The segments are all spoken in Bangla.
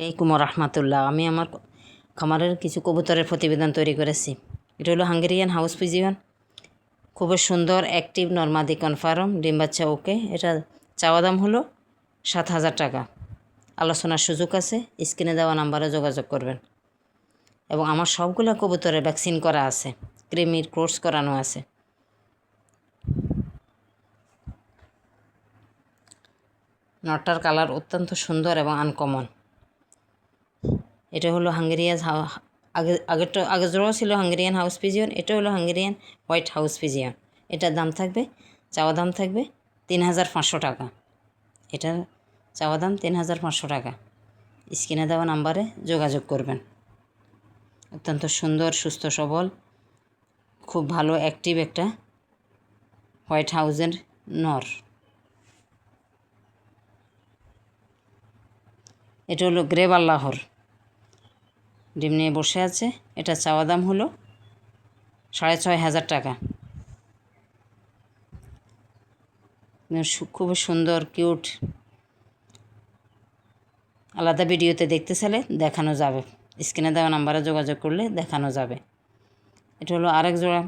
আসসালামাইকুম রহমতুল্লাহ। আমি আমার খামারের কিছু কবুতরের প্রতিবেদন তৈরি করেছি। এটা হলো হাঙ্গেরিয়ান হাউস পিজিয়ন, খুবই সুন্দর অ্যাক্টিভ নর্মাদি কনফার্ম, ডিম বাচ্চা ওকে। এটা চাওয়া দাম হলো 7,000 টাকা। আলোচনার সুযোগ আছে, স্ক্রিনে দেওয়া নাম্বারে যোগাযোগ করবেন। এবং আমার সবগুলো কবুতরের ভ্যাকসিন করা আছে, কৃমির কোর্স করানো আছে। নটটার কালার অত্যন্ত সুন্দর এবং আনকমন। এটা হলো হাঙ্গেরিয়ান আগের জোড়াও ছিল হাঙ্গেরিয়ান হাউস পিজিয়ন, এটা হলো হাঙ্গেরিয়ান হোয়াইট হাউস পিজিয়ন। এটার দাম থাকবে, চাওয়া দাম থাকবে 3,500 টাকা। এটার চাওয়া দাম 3,500 টাকা। স্ক্রিনে দেওয়া নাম্বারে যোগাযোগ করবেন। অত্যন্ত সুন্দর, সুস্থ সবল, খুব ভালো অ্যাক্টিভ একটা হোয়াইট হাউসের নর। এটা হলো গ্রে বাল্লাহর, ডিম নিয়ে বসে আছে। এটা চাওয়া দাম হলো 6,500 টাকা। খুব সুন্দর কিউট। আলাদা ভিডিওতে দেখতে চাইলে দেখানো যাবে, স্ক্রিনে দেওয়া নাম্বারে যোগাযোগ করলে দেখানো যাবে। এটা হলো আরেক জোড়া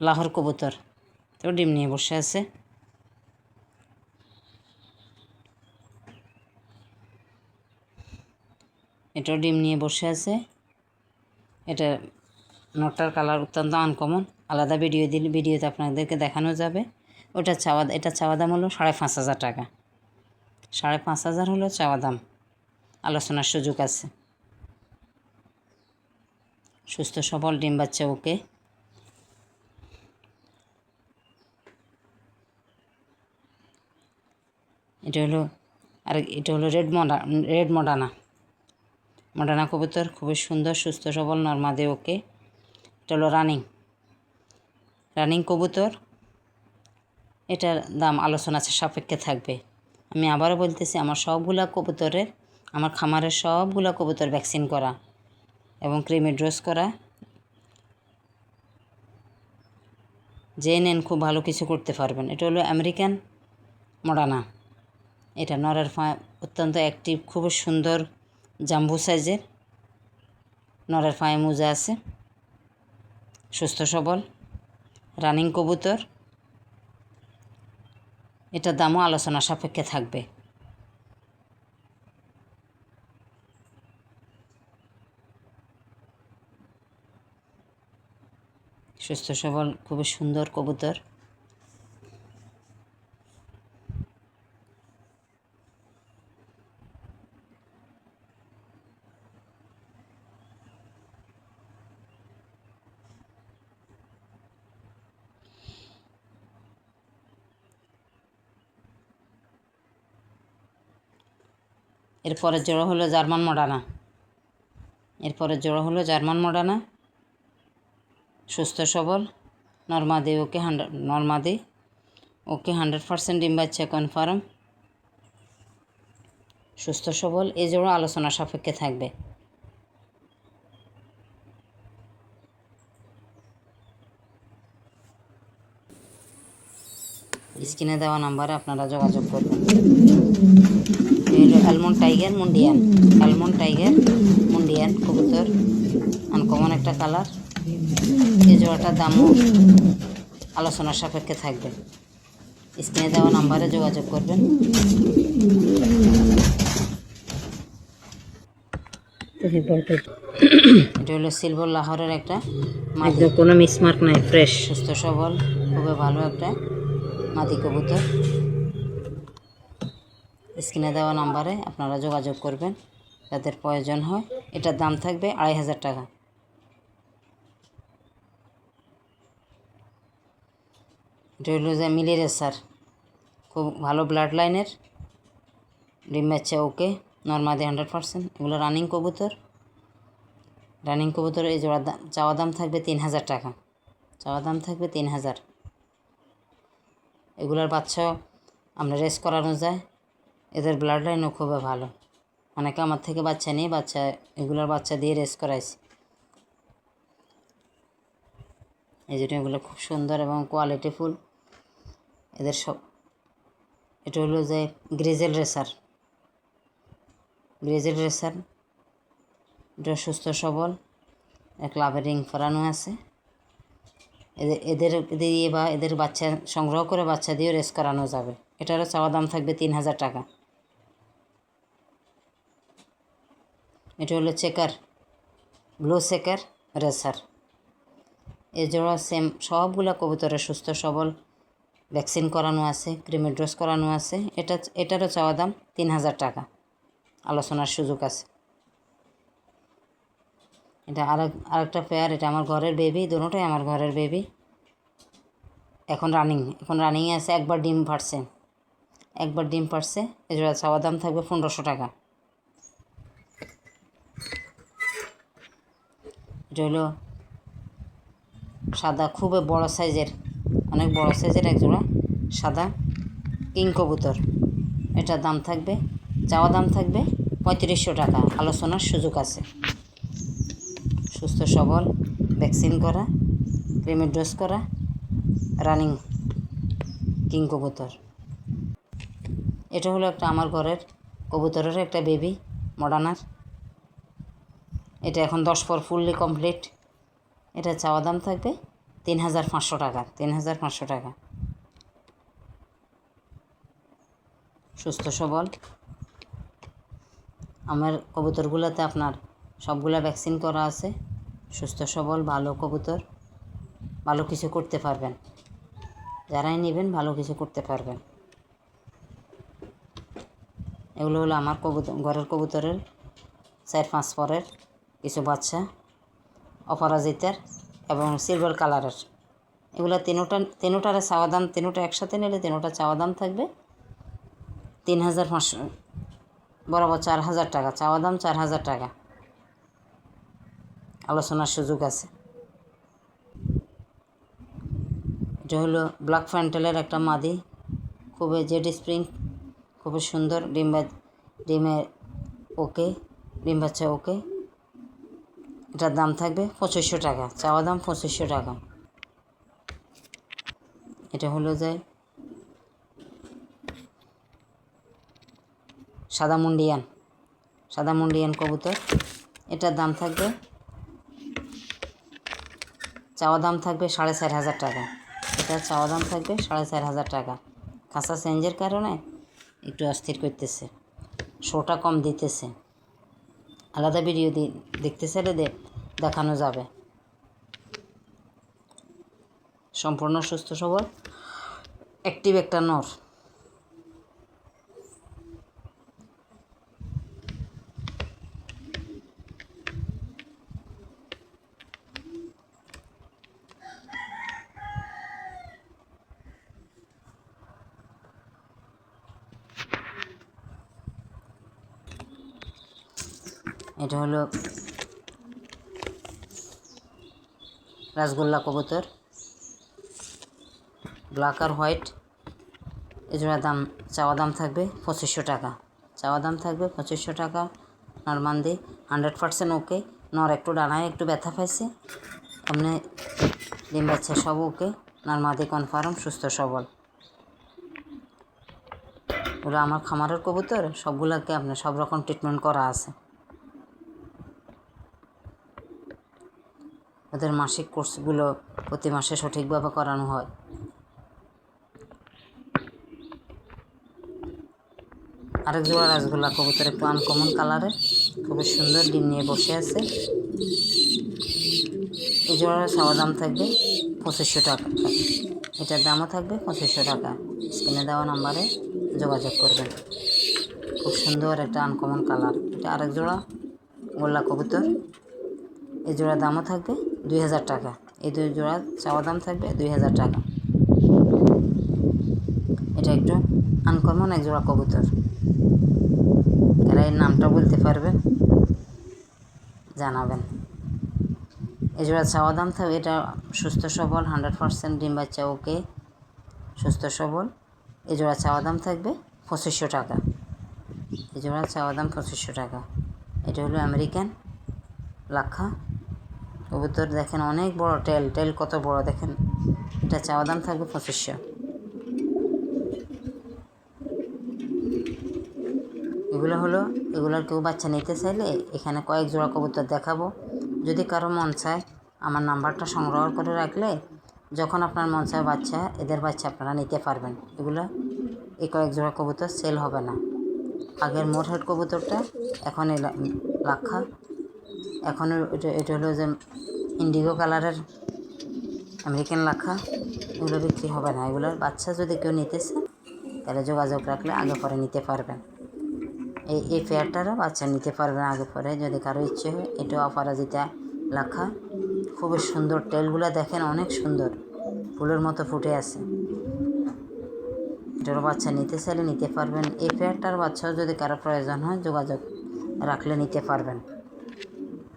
লাহোর কবুতর, তো ডিম নিয়ে বসে আছে। এটাও ডিম নিয়ে বসে আছে। এটা নটটার কালার অত্যন্ত আনকমন, আলাদা ভিডিওতে আপনাদেরকে দেখানো যাবে। এটা চাওয়া দাম হলো 5,500 টাকা। 5,500 হলো চাওয়া দাম, আলোচনার সুযোগ আছে। সুস্থ সবল, ডিম বাচ্চা ওকে। এটা হলো রেড মডানা কবুতর, খুবই সুন্দর, সুস্থ সবল, নর্মাদে ওকে। এটা হলো রানিং কবুতর। এটার দাম আলোচনা সাপেক্ষে থাকবে। আমি আবারও বলতেছি, আমার খামারের সবগুলা কবুতর ভ্যাকসিন করা এবং ক্রিমি ড্রোজ করা। যে নেন খুব ভালো কিছু করতে পারবেন। এটা হলো আমেরিকান মডানা। এটা নরের অত্যন্ত অ্যাক্টিভ, খুবই সুন্দর, জাম্বু সাইজের। নরের পায়ে মোজা আছে, সুস্থ সবল, রানিং কবুতর। এটার দামও আলোচনা সাপেক্ষে থাকবে। সুস্থ সবল, খুবই সুন্দর কবুতর। এরপরের জোড়া হলো জার্মান মডানা। সুস্থ সবল, নর্মাদি ওকে 100% ডিম বাচ্চা কনফার্ম, সুস্থ সবল। এই জোড়া আলোচনা সাপেক্ষে থাকবে। স্ক্রিনে দেওয়া নাম্বারে আপনারা যোগাযোগ করবেন। এই হলো অ্যালমন্ড টাইগার মুন্ডিয়ান কবুতর, আনকমন একটা কালার। এই জোড়াটার দামও আলোচনার সাপেক্ষে থাকবে। স্ক্রিনে দেওয়া নাম্বারে যোগাযোগ করবেন। এটা হলো সিলভার লাহোরের একটা মাদি, কোনো মিসমার্ক নাই, ফ্রেশ, সুস্থ সবল, খুবই ভালো একটা মাদি কবুতর। স্ক্রিনে দেওয়া নাম্বারে আপনারা যোগাযোগ করবেন যাদের প্রয়োজন হয়। এটার দাম থাকবে 2,500 টাকা। এটা হলো যে মিলি রেসার, খুব ভালো ব্লাড লাইনের, ডিম বাচ্চা ওকে, নর্মাদি 100%। এগুলো রানিং কবুতর। এই জোড়ার চাওয়া দাম থাকবে 3,000 টাকা। এগুলোর বাচ্চাও আমরা রেস করানো যায়, এদের ব্লাড লাইনও খুবই ভালো। অনেকে আমার থেকে বাচ্চা নিয়ে এগুলোর বাচ্চা দিয়ে রেস করাইছে। এই জন্য এগুলো খুব সুন্দর এবং কোয়ালিটিফুল। এদের এটা হলো যে গ্রেজেল রেসার। এটা সুস্থ সবল, ক্লাবের রিং পরানো আছে। এদের দিয়ে বা এদের বাচ্চা সংগ্রহ করে বাচ্চা দিয়ে রেস করানো যাবে। এটারও চাওয়া দাম থাকবে 3000 টাকা। এটা হলো চেকার, ব্লু চেকার রেসার। এজোড়া সেম সবগুলা কবুতরের সুস্থ সবল, ভ্যাকসিন করানো আছে, ক্রিমি ডোজ করানো আছে। এটারও চাওয়া দাম 3000 টাকা, আলোচনার সুযোগ আছে। এটা আরেকটা পেয়ার, এটা আমার ঘরের বেবি, দুটোটাই আমার ঘরের বেবি। এখন রানিংয়ে আছে। একবার ডিম পারছে। এজোড়া চাওয়া দাম থাকবে 1500 টাকা। এটা হলো সাদা, খুবই বড় সাইজের, অনেক বড় সাইজের একজোড়া সাদা কিং কবুতর। এটার দাম থাকবে, চাওয়া দাম থাকবে 3500 টাকা, আলোচনার সুযোগ আছে। সুস্থ সবল, ভ্যাকসিন করা, ক্রিমি ডোজ করা, রানিং কিং কবুতর। এটা হলো একটা আমার ঘরের কবুতরের একটা বেবি মডার্নার। এটা এখন 10 পর ফুললি কমপ্লিট। এটা চাওয়া দাম থাকবে 3500 টাকা। 3500 টাকা। সুস্থ সবল আমার কবুতরগুলোতে আপনার সবগুলা ভ্যাকসিন করা আছে। সুস্থ সবল ভালো কবুতর, ভালো কিছু করতে পারবেন। যারাই নেবেন ভালো কিছু করতে পারবেন। এগুলো হলো আমার ঘরের কবুতরের 4-5 পরের কিছু বাচ্চা, অপরাজিতার এবং সিলভার কালারের। এগুলো তিনোটার চাওয়া দাম, তিনোটা একসাথে নিলে তিনোটা চাওয়া দাম থাকবে 3500, বরাবর 4000 টাকা। চাওয়া দাম 4000 টাকা, আলোচনার সুযোগ আছে। এটা হলো ব্ল্যাক ফ্যান্টেলের একটা মাদি, খুবই জেড স্প্রিং, খুবই সুন্দর। ডিম বাচ্চা ওকে। এটার দাম থাকবে 2500 টাকা। চাওয়া দাম 2500 টাকা। এটা হলো যে সাদা মুন্ডিয়ান কবুতর। এটার দাম থাকবে, চাওয়া দাম থাকবে 4500 টাকা। এটার চাওয়া দাম থাকবে 4500 টাকা। খাঁচা চেঞ্জের কারণে একটু অস্থির করতেছে, শোটা কম দিতেছে। আলাদা ভিডিও দেখতে চাইলে দেখানো যাবে। সম্পূর্ণ সুস্থ সবল, অ্যাক্টিভ একটা নর। এটা হলো রাসগোল্লা কবুতর, ব্ল্যাক আর হোয়াইট। এজোড়া চাওয়া দাম থাকবে 2500 টাকা। চাওয়া দাম থাকবে 2500 টাকা। নরমান্দি 100% ওকে। নর একটু ডানায় একটু ব্যথা পাইছে, এমনি ডিম বাচ্চা সব ওকে। নরমাদি কনফার্ম, সুস্থ সবল। ওরা আমার খামারের কবুতর, সবগুলোকে আপনার সব রকম ট্রিটমেন্ট করা আছে। ওদের মাসিক কোর্সগুলো প্রতি মাসে সঠিকভাবে করানো হয়। আরেক জোড়া রাসগোল্লা কবুতর, একটু আনকমন কালারের, খুবই সুন্দর, ডিম নিয়ে বসে আছে। এই জোড়ার চাওয়া দাম থাকবে 2500 টাকা। এটার দামও থাকবে 2500 টাকা। স্ক্রিনে দেওয়া নাম্বারে যোগাযোগ করবেন। খুব সুন্দর একটা আনকমন কালার। এটা আরেক জোড়া গোল্লা কবুতর। এই জোড়ার দামও থাকবে 2000 টাকা। এই দুই জোড়া চাওয়া দাম থাকবে 2000 টাকা। এটা একটু আনকমন এক জোড়া কবুতর। এরা এর নামটা বলতে পারবেন, জানাবেন। এই জোড়া চাওয়া দাম থাকবে, এটা সুস্থ সবল, 100% ডিম বাচ্চা ওকে, সুস্থ সবল। এই জোড়া চাওয়া দাম থাকবে 2500 টাকা। এই জোড়া চাওয়া দাম 2500 টাকা। এটা হলো আমেরিকান লাক্ষা কবুতর। দেখেন অনেক বড় টেল কত বড় দেখেন। এটা চাওয়া দাম থাকবে 2500। এগুলো হলো, এগুলোর কেউ বাচ্চা নিতে চাইলে এখানে কয়েক জোড়া কবুতর দেখাবো। যদি কারো মন চায় আমার নাম্বারটা সংগ্রহ করে রাখলে যখন আপনার মন চায় বাচ্চা, এদের বাচ্চা আপনারা নিতে পারবেন। এগুলো এই কয়েক জোড়া কবুতর সেল হবে না। আগের মোরহেড কবুতরটা এখন এই লাক্ষা, এখন এটা হলো যে ইন্ডিগো কালারের আমেরিকান লাক্ষা, এগুলো বিক্রি হবে না। এগুলোর বাচ্চা যদি কেউ নিতেছে তাহলে যোগাযোগ রাখলে আগে পরে নিতে পারবেন। এই পেয়ারটারও বাচ্চা নিতে পারবেন আগে পরে যদি কারো ইচ্ছে হয়। এটাও অপরাজিতা লাক্ষা, খুবই সুন্দর। টেলগুলো দেখেন অনেক সুন্দর, ফুলের মতো ফুটে আছে। এটারও বাচ্চা নিতে চাইলে নিতে পারবেন। এই পেয়ারটার বাচ্চাও যদি কারো প্রয়োজন হয় যোগাযোগ রাখলে নিতে পারবেন।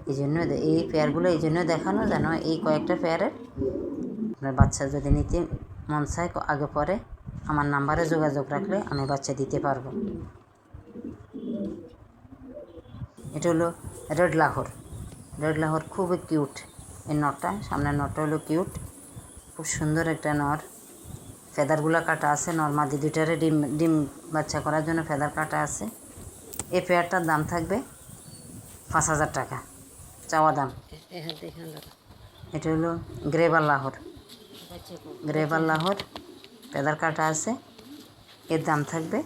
এই জন্য এই পেয়ারগুলো এই জন্য দেখানো যেন এই কয়েকটা পেয়ারের আপনার বাচ্চা যদি নিতে মন চায় আগে পরে আমার নাম্বারে যোগাযোগ রাখলে আমি বাচ্চা দিতে পারবো। এটা হলো রেড লাহোর। রেড লাহোর খুবই কিউট। এই নটটা, সামনের নটটা হলো কিউট, খুব সুন্দর একটা নর। ফেদারগুলো কাটা আছে, নর মাদি দুইটারে ডিম বাচ্চা করার জন্য ফেদার কাটা আছে। এই পেয়ারটার দাম থাকবে 5,000 টাকা চাওয়া দাম। এটা হলো গ্রেবার লাহোর। গ্রেবার লাহোর ফেদার কাটা আছে, এর দাম থাকবে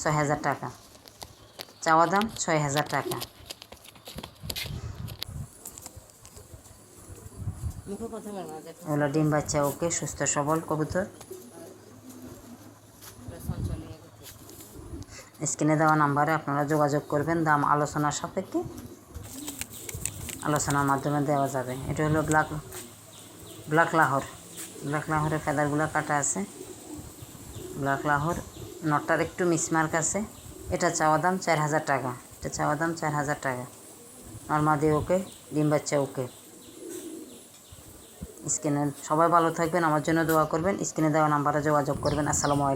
6,000 টাকা চাওয়া দাম, 6,000 টাকা। ওগুলো ডিম বাচ্চা ওকে, সুস্থ সবল কবুতর। স্ক্রিনে দেওয়া নাম্বারে আপনারা যোগাযোগ করবেন, দাম আলোচনার সাপেক্ষে আলোচনার মাধ্যমে দেওয়া যাবে। এটা হলো ব্ল্যাক লাহোর। ব্ল্যাক লাহোরের ফেদারগুলো কাটা আছে। ব্ল্যাক লাহোর নটটার একটু মিসমার্ক আছে। এটা চাওয়া দাম 4,000 টাকা। এটা চাওয়া দাম 4,000 টাকা। নর্মাদি ওকে, ডিম বাচ্চা ওকে। স্ক্রিনে সবাই ভালো থাকবেন, আমার জন্য দোয়া করবেন। স্ক্রিনে দেওয়া নাম্বারে যোগাযোগ করবেন। আসসালামু আলাইকুম।